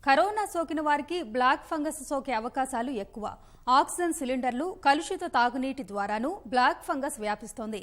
Corona సోకిన వారికి black fungus సోకే అవకాశాలు ఎక్కువ. ఆక్సిజన్ సిలిండర్లు, కలుషిత తాగునీటి ద్వారాను బ్లాక్ ఫంగస్ వ్యాపిస్తోంది.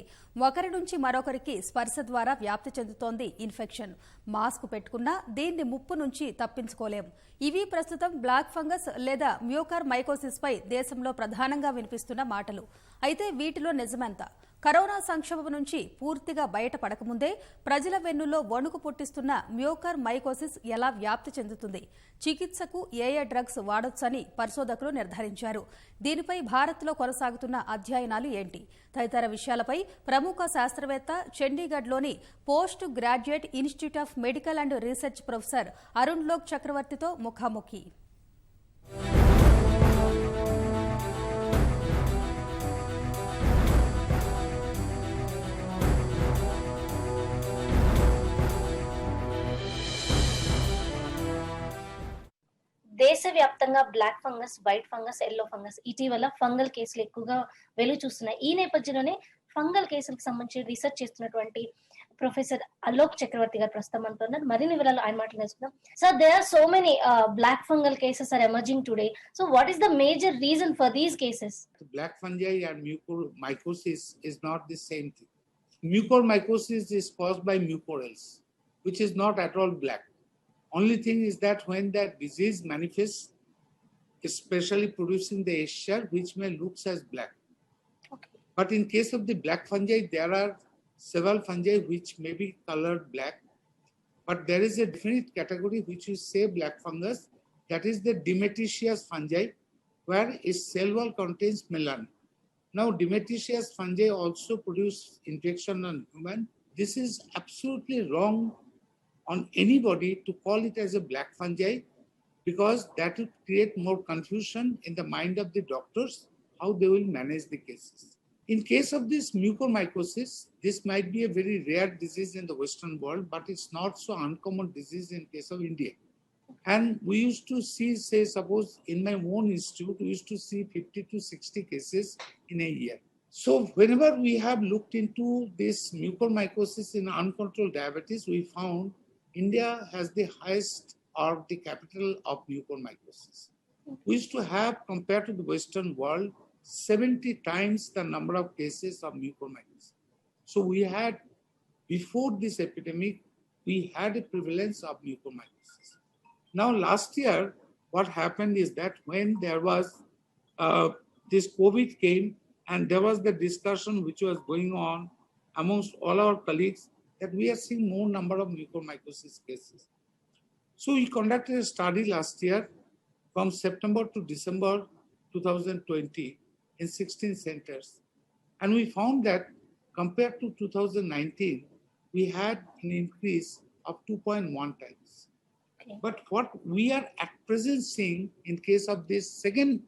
ఒకరి నుంచి మరొకరికి స్పర్శ ద్వారా వ్యాప్తి చెందుతోంది ఇన్ఫెక్షన్. మాస్క్ పెట్టుకున్నా దీన్ని ముప్పు నుంచి తప్పించుకోలేం. ఇవి ప్రస్తుతం బ్లాక్ ఫంగస్ లేదా మ్యూకర్ మైకోసిస్ పై దేశంలో ప్రధానంగా వినిపిస్తున్న మాటలు. అయితే వీటిలో నిజమెంత? కరోనా సంక్షోభం నుంచి పూర్తిగా బయటపడకముందే ప్రజల వెన్నులో వణుకు పుట్టిస్తున్న మ్యూకర్ మైకోసిస్ ఎలా వ్యాప్తి చెందుతుంది? చికిత్సకు ఏ డ్రగ్స్ వాడొచ్చని పరిశోధకులు నిర్ధారించారు. దీనిపై భారత్లో కొనసాగుతున్న అధ్యయనాలు ఏంటి? తదితర విషయాలపై ప్రముఖ శాస్త్రవేత్త, చండీగఢ్లోని post graduate institute of medical and research professor Arun Lok చక్రవర్తితో ముఖాముఖి. దేశవ్యాప్తంగా black fungus, white fungus, yellow fungus ఇటీవల ఫంగల్ కేసులు ఎక్కువగా వెలుగు చూస్తున్నాయి. ఈ నేపథ్యంలోనే ఫంగల్ కేసులకు సంబంధించి రీసెర్చ్ చేస్తున్నటువంటి ప్రొఫెసర్ అలోక్ చక్రవర్తి గారు ప్రస్తుతం మనతో ఉన్నారు. మరిన్ని వివరాలు ఆయన మాటలు తెలుసుకుందాం. Sir, there are so many black fungal cases are emerging today. So what is the major reason for these cases? Black fungi and mucormycosis is not the same thing. Mucormycosis is caused by mucorales, which is not at all black. Only thing is that when that disease manifests, especially producing the eschar, which may looks as black. Okay. But in case of the black fungi, there are several fungi which may be colored black. But there is a definite category which we say black fungus, that is the Demetrius fungi, where its cell wall contains melanin. Now, Demetrius fungi also produce infection on human. This is absolutely wrong on anybody to call it as a black fungi, because that will create more confusion in the mind of the doctors how they will manage the cases. In case of this mucormycosis, this might be a very rare disease in the Western world, but it's not so uncommon disease in case of India. And we used to see, say, suppose in my own institute, we used to see 50 to 60 cases in a year. So whenever we have looked into this mucormycosis in uncontrolled diabetes, we found India has the highest or the capital of mucormycosis. We used to have, compared to the Western world, 70 times the number of cases of mucormycosis. So we had, before this epidemic, we had a prevalence of mucormycosis. Now last year, what happened is that when there was this COVID came, and there was the discussion which was going on amongst all our colleagues, that we are seeing more number of mucormycosis cases. So we conducted a study last year from September to December 2020 in 16 centers. And we found that compared to 2019, we had an increase of 2.1 times. Okay. But what we are at present seeing in case of this second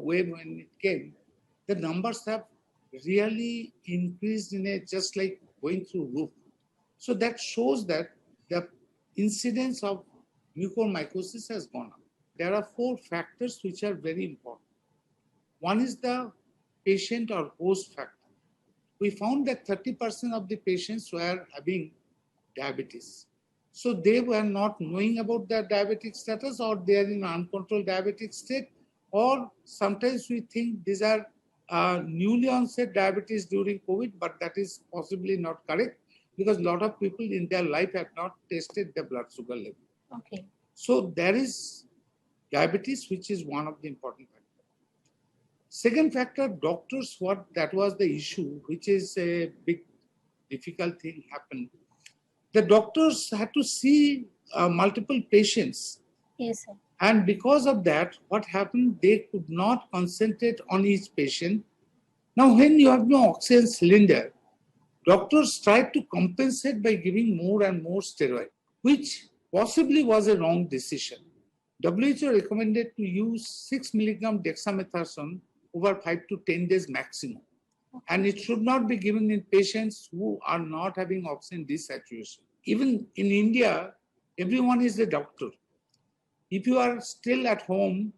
wave when it came, the numbers have really increased in a just like going through roof. So that shows that the incidence of mucormycosis has gone up. There are 4 factors which are very important. One is the patient or host factor. We found that 30% of the patients were having diabetes. So they were not knowing about their diabetic status, or they are in uncontrolled diabetic state, or sometimes we think these are newly onset diabetes during COVID, but that is possibly not correct, because a lot of people in their life have not tested their blood sugar level. Okay. So there is diabetes, which is one of the important factors. Second factor, doctors, that was the issue, which is a big difficult thing happened. The doctors had to see multiple patients. Yes, sir. And because of that, what happened, they could not concentrate on each patient. Now, when you have no oxygen cylinder, doctors tried to compensate by giving more and more steroid, which possibly was a wrong decision. WHO recommended to use 6 milligram dexamethasone over 5 to 10 days maximum. Okay. And it should not be given in patients who are not having oxygen desaturation. Even in India, everyone is a doctor. If you are still at home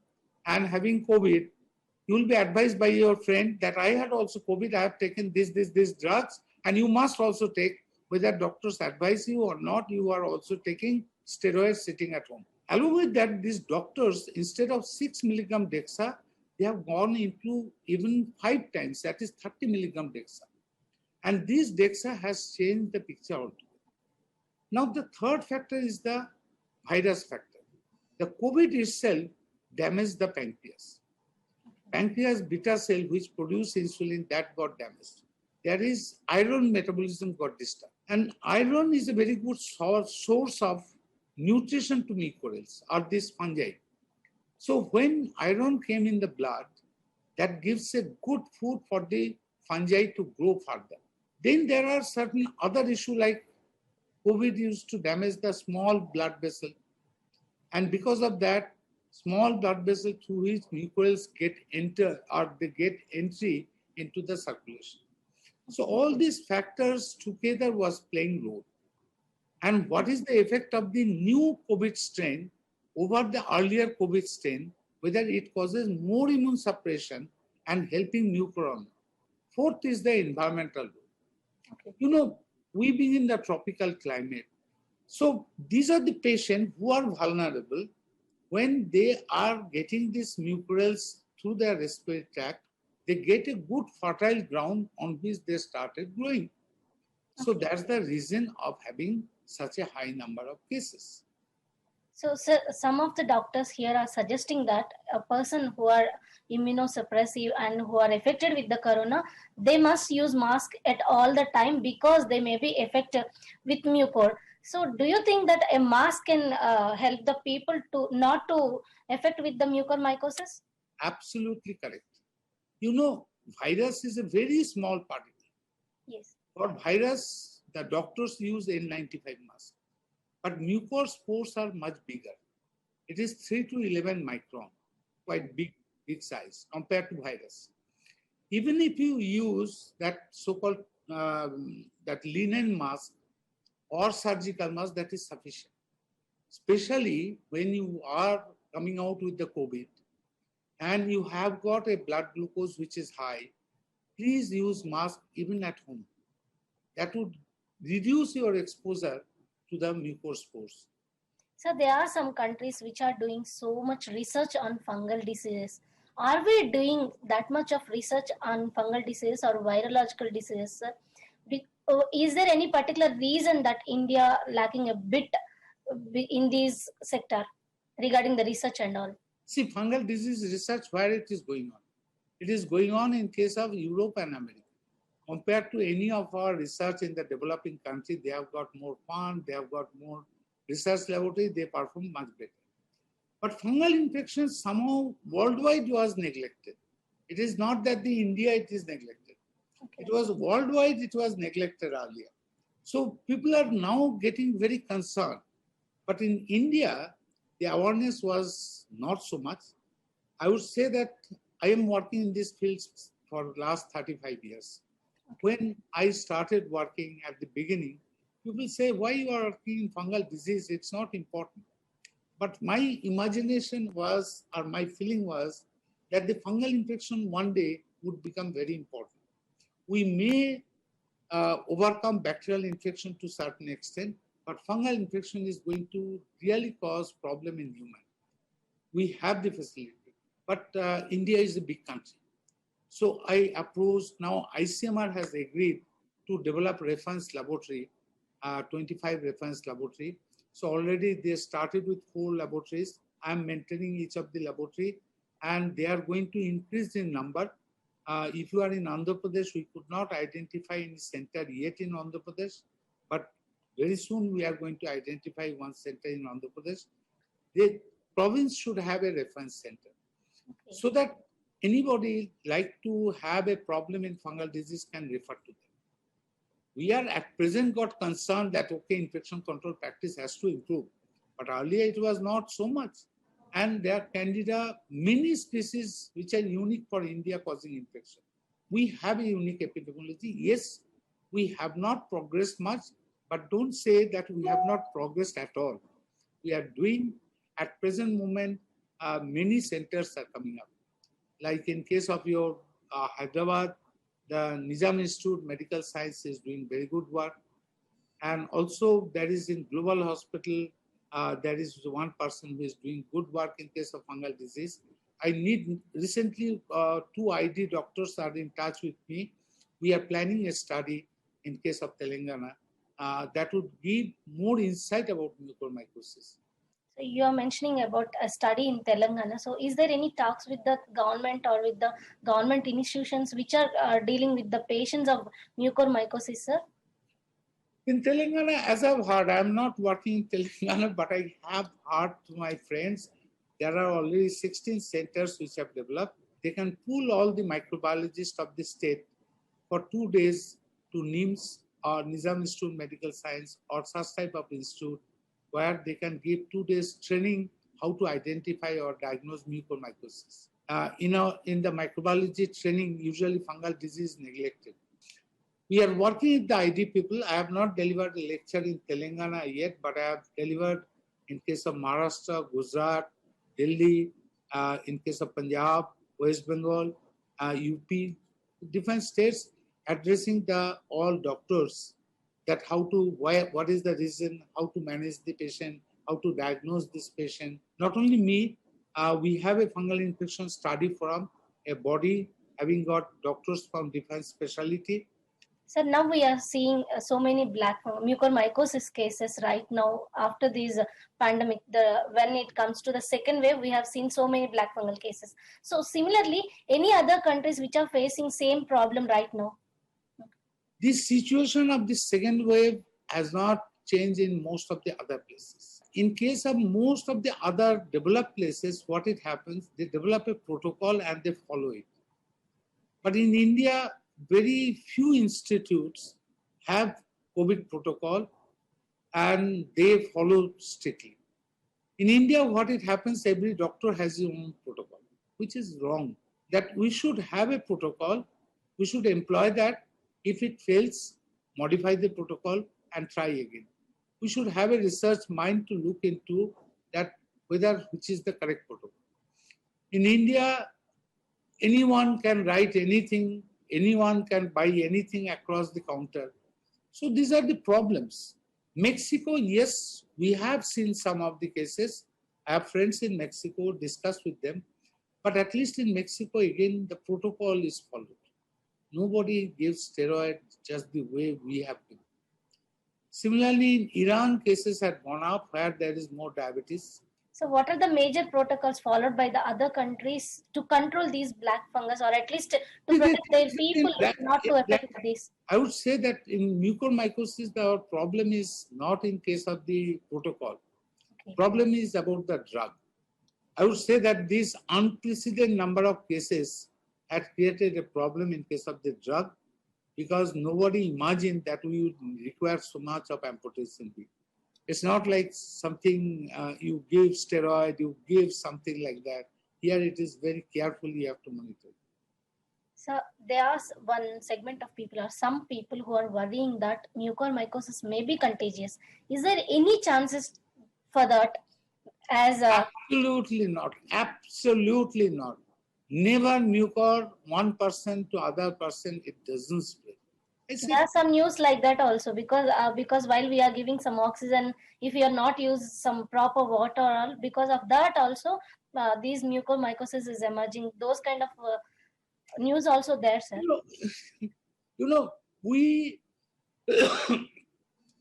and having COVID, you will be advised by your friend that I had also COVID, I have taken this drugs, and you must also take, whether doctors advise you or not, you are also taking steroids sitting at home. Along with that, these doctors, instead of 6 milligram Dexa, they have gone into even 5 times, that is 30 milligram Dexa. And this Dexa has changed the picture altogether. Now, the third factor is the virus factor. The COVID itself damaged the pancreas. Pancreas beta cell, which produce insulin, that got damaged. There is iron metabolism got disturbed. And iron is a very good source of nutrition to mucorales or these fungi. So when iron came in the blood, that gives a good food for the fungi to grow further. Then there are certain other issues like COVID used to damage the small blood vessel. And because of that, small blood vessel through which mucorales get enter or they get entry into the circulation. So all these factors together was playing role. And what is the effect of the new COVID strain over the earlier COVID strain, whether it causes more immune suppression and helping mucorona. Fourth is the environmental role. Okay. You know, we being in the tropical climate, so these are the patients who are vulnerable when they are getting these mucorales through their respiratory tract. They get a good fertile ground on which they started growing. So that's the reason of having such a high number of cases. So, sir, some of the doctors here are suggesting that a person who are immunosuppressive and who are affected with the corona, they must use mask at all the time because they may be affected with mucor. So, do you think that a mask can help the people to not to affect with the mucormycosis? Absolutely correct. You know, virus is a very small particle. Yes. For virus, the doctors use N95 mask. But mucor spores are much bigger. It is 3 to 11 micron, quite big size compared to virus. Even if you use that so-called that linen mask or surgical mask, that is sufficient. Especially when you are coming out with the COVID and you have got a blood glucose which is high, please use mask even at home. That would reduce your exposure to the mucospores. So there are some countries which are doing so much research on fungal diseases. Are we doing that much of research on fungal disease or virological diseases? Is there any particular reason that India lacking a bit in this sector regarding the research and all? See, fungal disease research, where it is going on? It is going on in case of Europe and America. Compared to any of our research in the developing country, they have got more fund, they have got more research laboratory, they perform much better. But fungal infections somehow worldwide was neglected. It is not that the India it is neglected. Okay. It was worldwide, it was neglected earlier. So people are now getting very concerned. But in India, the awareness was not so much. I would say that I am working in this field for the last 35 years. When I started working at the beginning, people say, why you are working in fungal disease? It's not important. But my imagination was, or my feeling was, that the fungal infection one day would become very important. We may overcome bacterial infection to a certain extent, but fungal infection is going to really cause problem in human. We have the facility, but India is a big country. So I approached, now ICMR has agreed to develop reference laboratory, 25 reference laboratory. So already they started with 4 laboratories. I'm maintaining each of the laboratory and they are going to increase in number. If you are in Andhra Pradesh, we could not identify any center yet in Andhra Pradesh, but very soon we are going to identify one center in Andhra Pradesh. The province should have a reference center. Okay. So that anybody like to have a problem in fungal disease can refer to them. We are at present got concerned that, okay, infection control practice has to improve. But earlier it was not so much. And there are candida, many species which are unique for India causing infection. We have a unique epidemiology. Yes, we have not progressed much, but don't say that we have not progressed at all. We are doing, at present moment, many centers are coming up. Like in case of your Hyderabad, the Nizam Institute Medical Science is doing very good work. And also there is in Global Hospital, There is one person who is doing good work in case of fungal disease. I need recently 2 ID doctors are in touch with me. We are planning a study in case of Telangana that would give more insight about mucormycosis. So you are mentioning about a study in Telangana. So is there any talks with the government or with the government institutions which are dealing with the patients of mucormycosis, sir? In Telangana, as I've heard, I'm not working in Telangana, but I have heard to my friends, there are already 16 centers which have developed. They can pool all the microbiologists of the state for 2 days to NIMS or Nizam Institute of Medical Science or such type of institute where they can give 2 days training how to identify or diagnose mucormycosis. In the microbiology training, usually fungal disease is neglected. We are working with the ID people. I have not delivered a lecture in Telangana yet, but I have delivered in case of Maharashtra, Gujarat, Delhi, in case of Punjab, West Bengal, UP, different states addressing the all doctors that what is the reason, how to manage the patient, how to diagnose this patient. Not only me, we have a fungal infection study from a body having got doctors from different specialty. So now we are seeing so many mucormycosis cases right now after this pandemic. When it comes to the second wave, we have seen so many black fungal cases. So similarly, any other countries which are facing same problem right now? This situation of the second wave has not changed in most of the other places. In case of most of the other developed places, what it happens, they develop a protocol and they follow it. But in India, very few institutes have COVID protocol and they follow strictly. In India, what it happens, every doctor has his own protocol, which is wrong. That we should have a protocol, we should employ that. If it fails, modify the protocol and try again. We should have a research mind to look into that which is the correct protocol. In India, anyone can write anything, anyone can buy anything across the counter. So these are the problems. Mexico, yes, we have seen some of the cases. I have friends in Mexico, discussed with them. But at least in Mexico, again, the protocol is followed. Nobody gives steroids just the way we have been. Similarly, in Iran, cases had gone up where there is more diabetes. So what are the major protocols followed by the other countries to control these black fungus, or at least to protect their people not to affect this? I would say that in mucormycosis, the problem is not in case of the protocol. Okay. Problem is about the drug. I would say that this unprecedented number of cases had created a problem in case of the drug because nobody imagined that we would require so much of amputation. It's not like something you give steroid, you give something like that. Here it is very carefully you have to monitor. So there are one segment of people or some people who are worrying that mucormycosis may be contagious. Is there any chances for that? Absolutely not. Absolutely not. Never mucor one person to other person, it doesn't spread. There are some news like that also because while we are giving some oxygen, if you are not use some proper water, because of that also these mucormycosis is emerging. Those kind of news also there, sir. We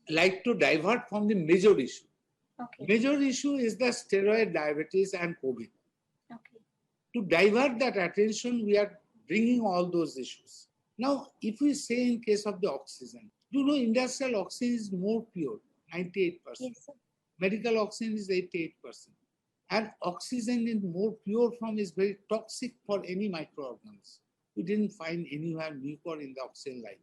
like to divert from the major issue. Okay. Major issue is the steroid, diabetes, and COVID. Okay. To divert that attention, we are bringing all those issues. Now, if we say in case of the oxygen, industrial oxygen is more pure, 98%. Yes, sir. Medical oxygen is 88%. And oxygen in more pure form is very toxic for any microorganism. We didn't find anywhere mucor in the oxygen line.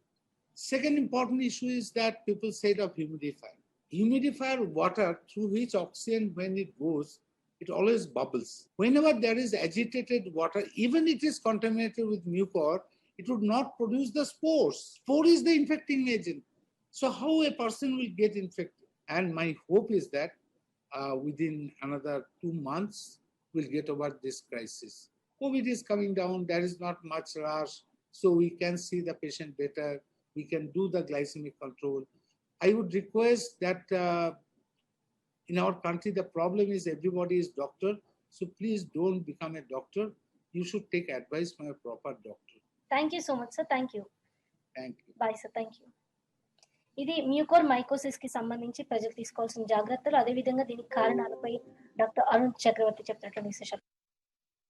Second important issue is that people said of humidifier. Humidifier water through which oxygen, when it goes, it always bubbles. Whenever there is agitated water, even it is contaminated with mucor, it would not produce the spores. Spore is the infecting agent. So how a person will get infected? And my hope is that within another 2 months, we'll get over this crisis. COVID is coming down. There is not much rush. So we can see the patient better. We can do the glycemic control. I would request that In our country, the problem is everybody is doctor. So please don't become a doctor. You should take advice from a proper doctor. Thank you so much sir. Thank you. Thank you. Bye sir. Thank you. ఇది mucormycosis కి సంబంధించి ప్రజలు తీసుకోవాల్సిన జాగ్రత్తలు, అదేవిధంగా దీనికి కారణాలపై doctor Arun చక్రవర్తి చెప్తున్నటువంటి విశేషాలు.